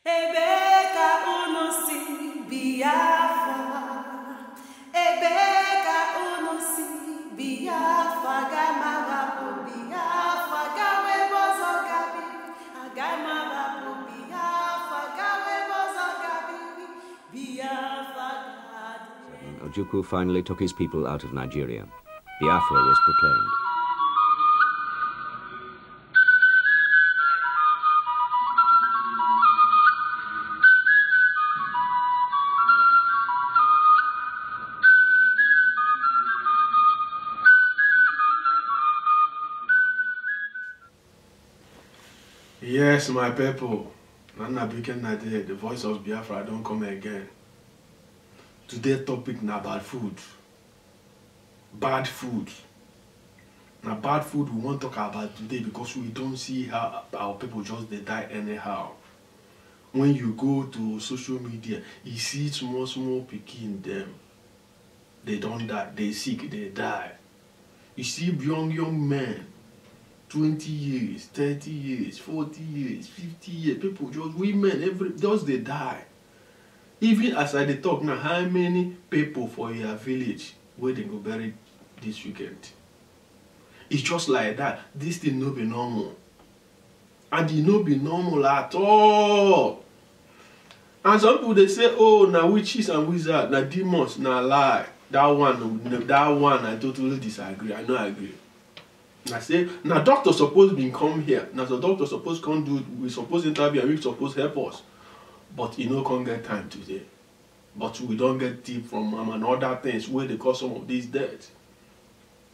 Ebeka unusi Biafra, Ebeka unusi Biafra, Gamaba Biafra, Gawe bozo gabi, Agamaba Biafra, Gawe bozo gabi, Biafra. Ojukwu finally took his people out of Nigeria. Biafra was proclaimed. Yes, my people, Nana Biken Nade, the voice of Biafra, don't come again. Today's topic na bad food. Bad food. Now bad food we want to talk about today because we don't see how our people just they die anyhow. When you go to social media, you see small pikin them. They don't die, they sick, they die. You see young men. 20 years, 30 years, 40 years, 50 years, people just women, just they die. Even as I talk now, how many people for your village where they go bury this weekend? It's just like that. This thing no be normal. And it no be normal at all. And some people they say, oh, now witches and wizards, now demons, now lie. That one I totally disagree. I don't agree. I say, now doctor supposed to come here. Now the doctor supposed come do, we supposed interview and we supposed help us. But you know can't get time today. But we don't get tip from and other things where they cause some of these deaths.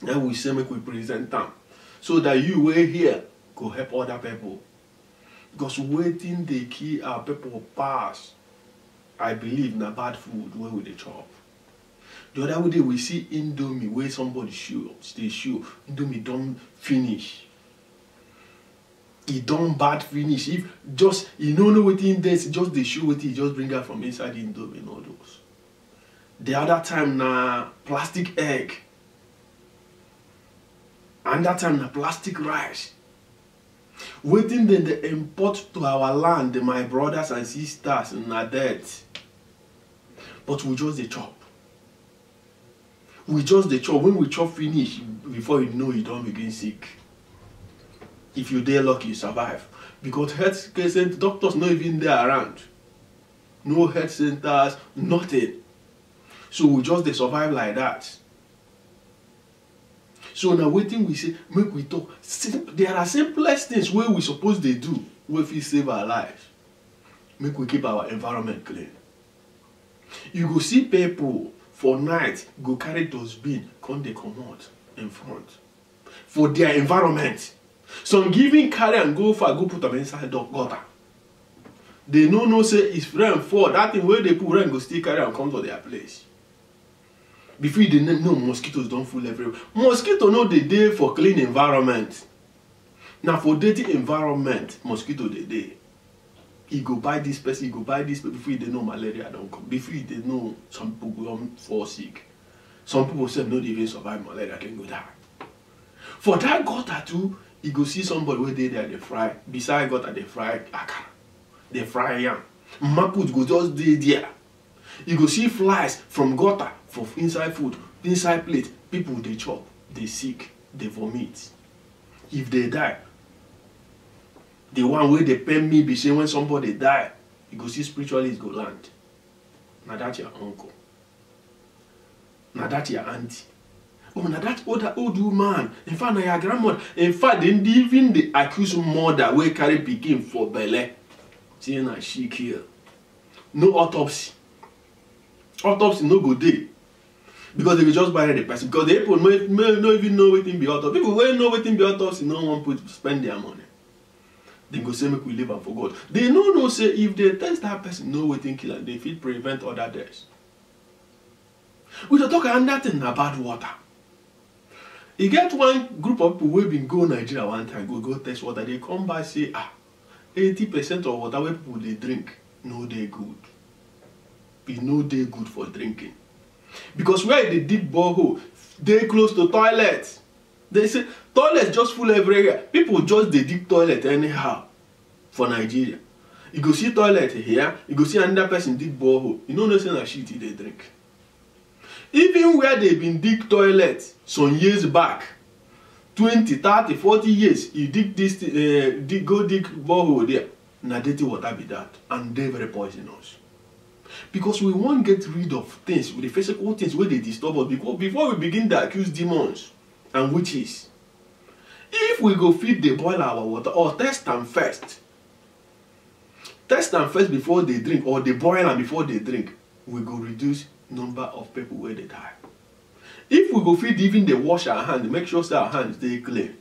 Then we say make we present them. So that you were here go help other people. Because waiting they kill our people pass. I believe na bad food where we they chop. The other day we see Indomie where somebody they show Indomie don't finish. It don't bad finish. If just you don't know what in this, just they show what he just bring out from inside the Indomie noodles. The other time na plastic egg. And that time na plastic rice. Waiting then they import to our land, my brothers and sisters na dead. But we just the chop. We just the chop. When we chop finish, before you know you don't begin sick. If you dare lucky, you survive. Because health care center, doctors not even there around. No health centers, nothing. So we just they survive like that. So now waiting we say, make we talk. There are simplest things where we suppose they do, where we save our lives. Make we keep our environment clean. You go see people for night go carry those bin, come they come out in front for their environment. Some giving carry and go for go put them inside the gutter. They no say it's rain fall. That thing where they put rain go still carry and come to their place. Before you didn't know mosquitoes don't fool everywhere. Mosquito no they day for clean environment. Now for dirty environment, mosquito they day. He go buy this person, he go buy this, but before you know malaria don't come. Before you know some people go fall sick. Some people say no they even survive malaria, can go die. For that gutter too, you go see somebody where they there they fry. Beside gutter they fry akara. They fry yam. Maput go just there. You go see flies from gutter for inside food, inside plate. People they chop, they sick, they vomit. If they die, the one where they pay me be saying when somebody die, you go see spiritualists go land. Now that's your uncle. Now that's your auntie. Oh, now that old woman. In fact, now your grandmother. In fact, even the accused mother will carry pikin for belly. Saying that she killed. No autopsy. Autopsy no go there. Because they will just bury the person. Because the people may not even know what in be autopsy. People will know what in be autopsy, no one put spend their money. They go say make we live and for God. They no say if they test that person know what in kill and they feel prevent other deaths. We don't talk another thing about water. You get one group of people who been go Nigeria one time, go test water. They come back say 80% of water where people they drink no they good. It no they good for drinking. Because where they dig borehole, they close to toilets. They say toilets just full everywhere. People just they dig toilet anyhow for Nigeria. You go see toilet here, you go see another person dig borehole. You know nothing like shit they drink. Even where they been dig toilet some years back, 20, 30, 40 years, you dig this, go dig borehole there. Now dirty water be that, and they very poisonous. Because we won't get rid of things, with the physical things where they disturb us, because before we begin to accuse demons and witches. If we go feed the boil our water, or test them first before they drink, or they boil them before they drink, we go reduce number of people where they die. If we go feed even they wash our hands, make sure that our hands stay clean,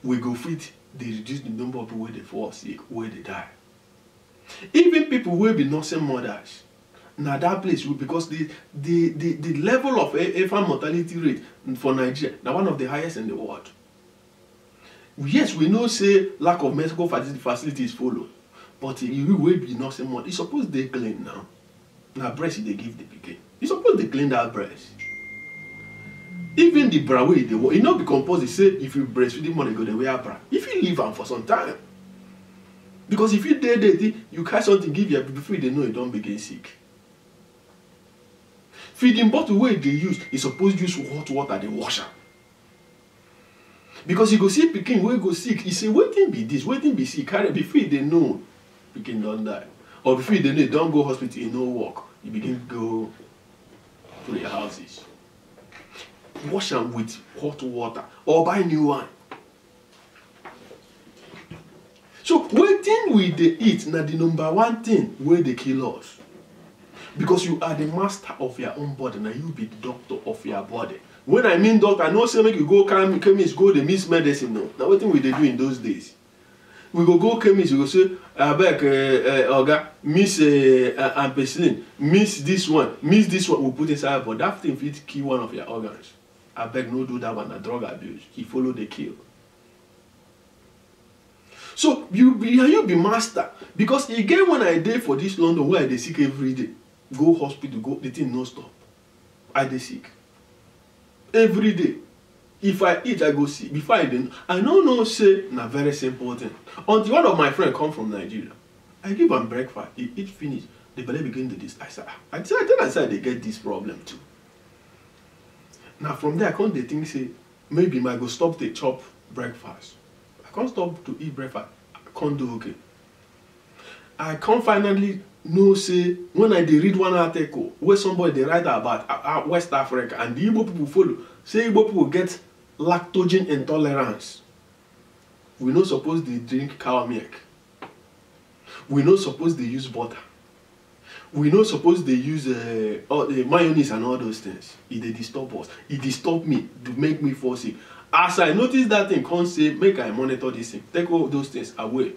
we go feed, they reduce the number of people where they fall sick, where they die. Even people will be nursing mothers. Now that place, because the level of infant mortality rate for Nigeria, now one of the highest in the world. Yes, we know say lack of medical facilities follow, but you will be nursing mother. It's supposed they clean now. Now breast they give the pikin. You suppose they clean that breast. Even the bra way they work, it not be composed. Say if you breastfeed the mother, go the wear bra. If you leave them for some time, because if you did you catch something give you before they know you don't begin sick. Feeding bottle way they use is supposed to use hot water they wash up. Because you go see pikin wey go sick, he say wetin be this, wetin be sick, carry before they know pikin don die, or before they know you don go hospital, you no work, you begin go to their houses. Wash them with hot water or buy new one. So wetin we dey eat na the number one thing wey dey kill us. Because you are the master of your own body, now you be the doctor of your body. When I mean doctor, I know say make you go chemist, go the miss medicine. No. Now what thing we dey do in those days? We go chemist, we go say, abeg, oga, miss ampicillin, miss this one, we put inside, but that thing fit kill one of your organs. Abeg, no do that one, a drug abuse. He follow the kill. So you be master. Because again, when I dey for this London where I dey sick every day, go hospital, go, the thing no stop. I dey sick. Every day. If I eat, I go see. Before I don't know say na very simple thing. Until one of my friends come from Nigeria. I give him breakfast. He eat finish. The belly begin to this. I said, I said they get this problem too. Now from there I can't think say maybe I go stop to chop breakfast. I can't stop to eat breakfast. I can't do okay. I can't finally know say when I dey read one article where somebody they write about West Africa and the Igbo people follow, say Igbo people get lactogen intolerance. We not supposed to drink cow milk. We not supposed to use butter. We not supposed to use mayonnaise and all those things. It they disturb us. It disturb me to make me fall sick. As I notice that thing, can't say make I monitor this thing. Take all those things away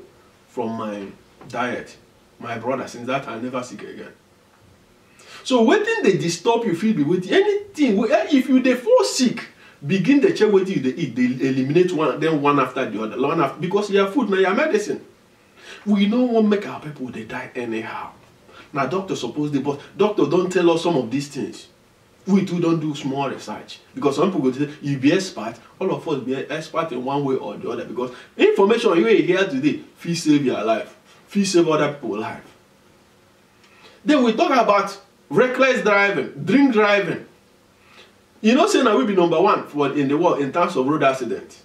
from my diet. My brother, since that I never sick again. So waiting they disturb you feel be with anything. If you they fall sick, begin the check what you they eat. They eliminate one, then one after the other. One after, because your food now your medicine. We don't want to make our people they die anyhow. Now doctor suppose they, but doctor don't tell us some of these things. We too don't do small research. Because some people go to say, you be expert, all of us be expert in one way or the other. Because information you hear today, feel save your life. Feel save other people's life. Then we talk about reckless driving, drink driving. You know, say now we be number one in the world in terms of road accidents.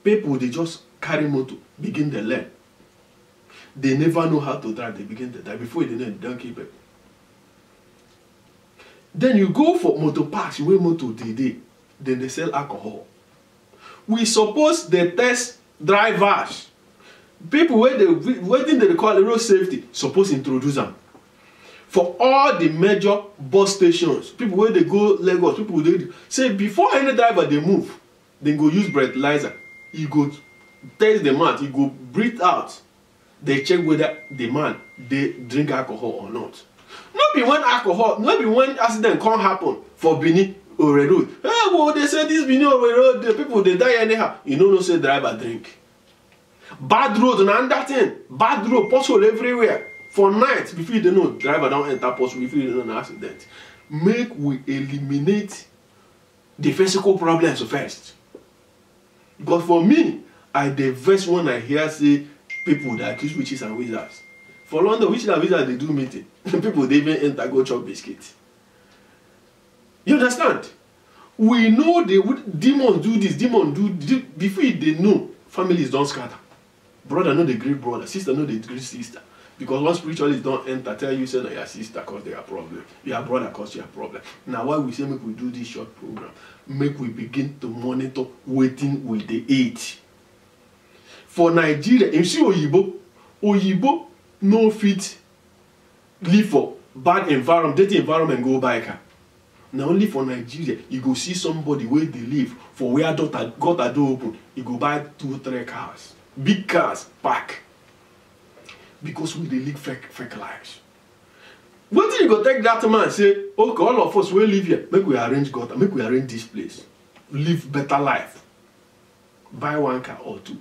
People, they just carry motor, begin to learn. They never know how to drive, they begin to die. Before they know, they don't keep it. Then you go for motor parks, where motor today, then they sell alcohol. We suppose they test drivers. People where they call road safety, supposed to introduce them. For all the major bus stations, people where they go Lagos, people they say before any driver they move, they go use breathalyzer. You go test the man, you go breathe out. They check whether the man they drink alcohol or not. Not be when alcohol, not be when accident can't happen for Benin or road. Hey, well, they say this Benin or road, the people they die anyhow. You know, no say driver drink. Bad road and another thing. Bad road, pothole everywhere. For night, before you don't know, driver don't enter pothole, before you don't know an accident. Make we eliminate the physical problems first. Because for me, I the first one I hear say people that accuse witches and wizards. For London, witches and wizards, they do meeting. People, they even enter, go chop biscuits. You understand? We know demons do this, demons do this. Before they know, families don't scatter. Brother know the great brother, sister know the great sister. Because once spiritualists don't enter, tell you, say, no, your sister cause they are problem. Your brother cause you a problem. Now, why we say, make we do this short program? Make we begin to monitor waiting with the age. For Nigeria, you see Oyibo no fit live for bad environment, dirty environment, go buy car. Now only for Nigeria, you go see somebody where they live for where gutter door open, you go buy 2-3 cars. Big cars, park. Because we dey live fake lives. What do you go take that man and say, okay, all of us will live here, make we arrange gutter, make we arrange this place. Live better life. Buy 1 car or 2.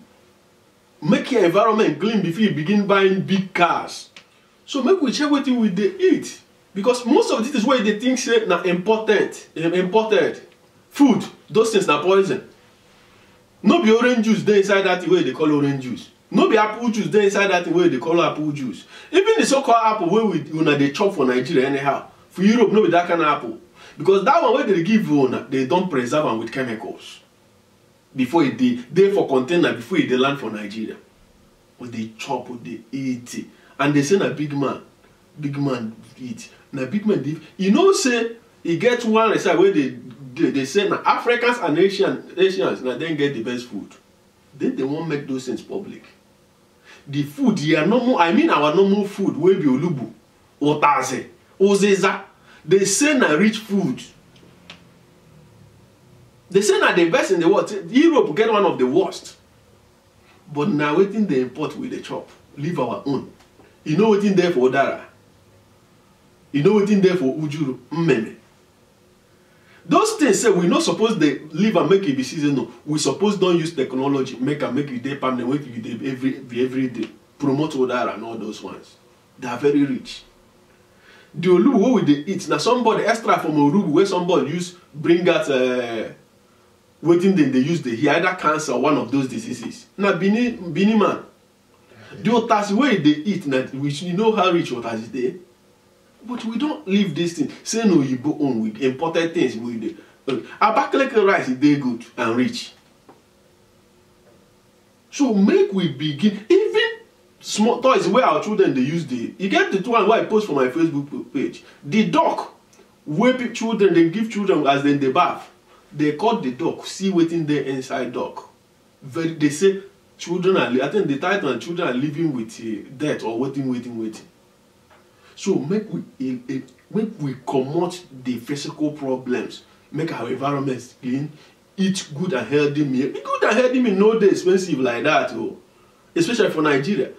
Make your environment clean before you begin buying big cars. So make we check what we dey eat. Because most of this is where they think say na imported food, those things na poison. No be orange juice dey inside that way they call orange juice. No be apple juice dey inside that way they call apple juice. Even the so-called apple wey una dey chop for Nigeria anyhow, for Europe no be that kind of apple. Because that one wey they give una, they don't preserve am with chemicals. Before it dey for container, before it dey land for Nigeria. But they chop, they eat it. And they say na big man eat. Na big man dey. You know say e get one research where they say na Africans and Asians na then get the best food. Then they won't make those things public. The food here normal, I mean our normal food wey be olubu, otaze, ozeza. They say na rich food. They say na the best in the world. Europe get one of the worst. But now waiting they import with the chop. Leave our own. You know waiting there for Odara. You know waiting there for Ujuru. Mmeme. Those things say we not supposed to live and make it be seasonal. We suppose don't use technology, make it day permanent, make it day every day. Promote Odara and all those ones. They are very rich. The Olubu what will they eat? Now somebody extra from Orubu where somebody bring out waiting then they use he either cancer or one of those diseases. Now Bini man. The Otasi way they eat now, which you know how rich Otasi they. But we don't leave this thing. Say no, you go on with imported things. Abakaleke rice is very good and rich. So make we begin. Even small toys where our children they use you get the one where I post for my Facebook page. The dog where children they give children as then they bath. They cut the dog. See waiting there inside dog. They say children are. I think the title and children are living with death or waiting. So make we comot the physical problems, make our environment clean, eat good and healthy meal. Good and healthy meal no dey expensive like that, oh. Especially for Nigeria.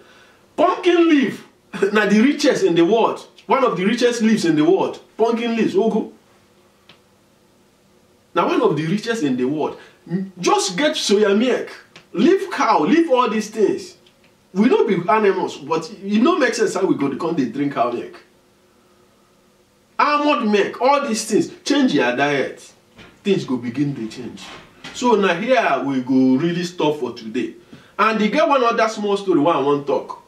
Pumpkin leaf, now the richest in the world, one of the richest leaves in the world. Pumpkin leaves, Ogo. Now one of the richest in the world. Just get soya milk, leave cow, leave all these things. We don't be animals, but it don't make sense how we go to come they drink cow milk. Almond milk, all these things, change your diet. Things go begin to change. So now here we go really stop for today. And they get one other small story where I want to talk.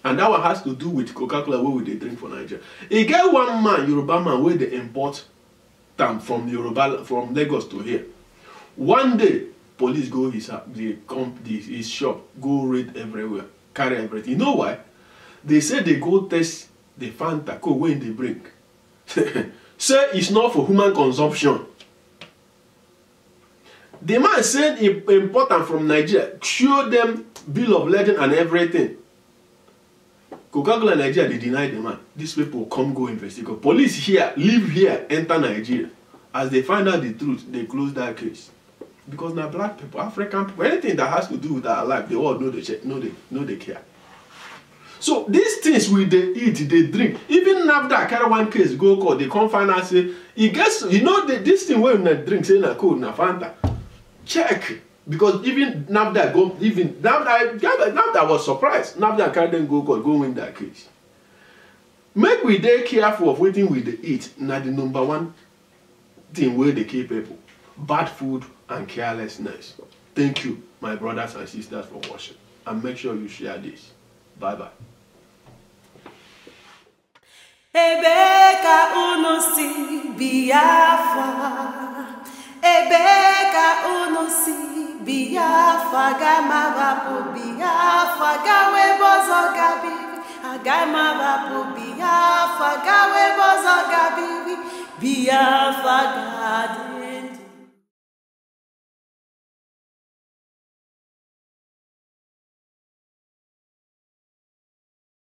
And that one has to do with Coca-Cola where we they drink for Nigeria. He get one man, Yoruba man, where they import them from Lagos to here. One day, police go his shop, go raid everywhere. Carry everything. You know why? They say they go test the Fanta Coke when they bring. Say it's not for human consumption. The man said it's important from Nigeria. Show them bill of lading and everything. Coca-Cola Nigeria, they deny the man. These people come go investigate. Police here, live here, enter Nigeria. As they find out the truth, they close that case. Because now black people, African people, anything that has to do with our life, they all know they care. So these things we they eat, they drink. Even NAFDAC carry one case, go court, they come find out say, he gets, you know this thing when they drink, say na cold, na Fanta. Check. Because even NAFDAC go, even NAFDAC was surprised. NAFDAC carry them go court, go win that case. Make we dey careful of waiting we they eat. Now the number one thing where they keep people. Bad food and carelessness. Thank you, my brothers and sisters, for watching. And make sure you share this. Bye-bye. Ebeka unu si Biafra, Ebeka unu si Biafra, Agamabapu Biafra, gawe bozo gabiri, Agamabapu Biafra, gawe bozo gabiri, Biafra gadi.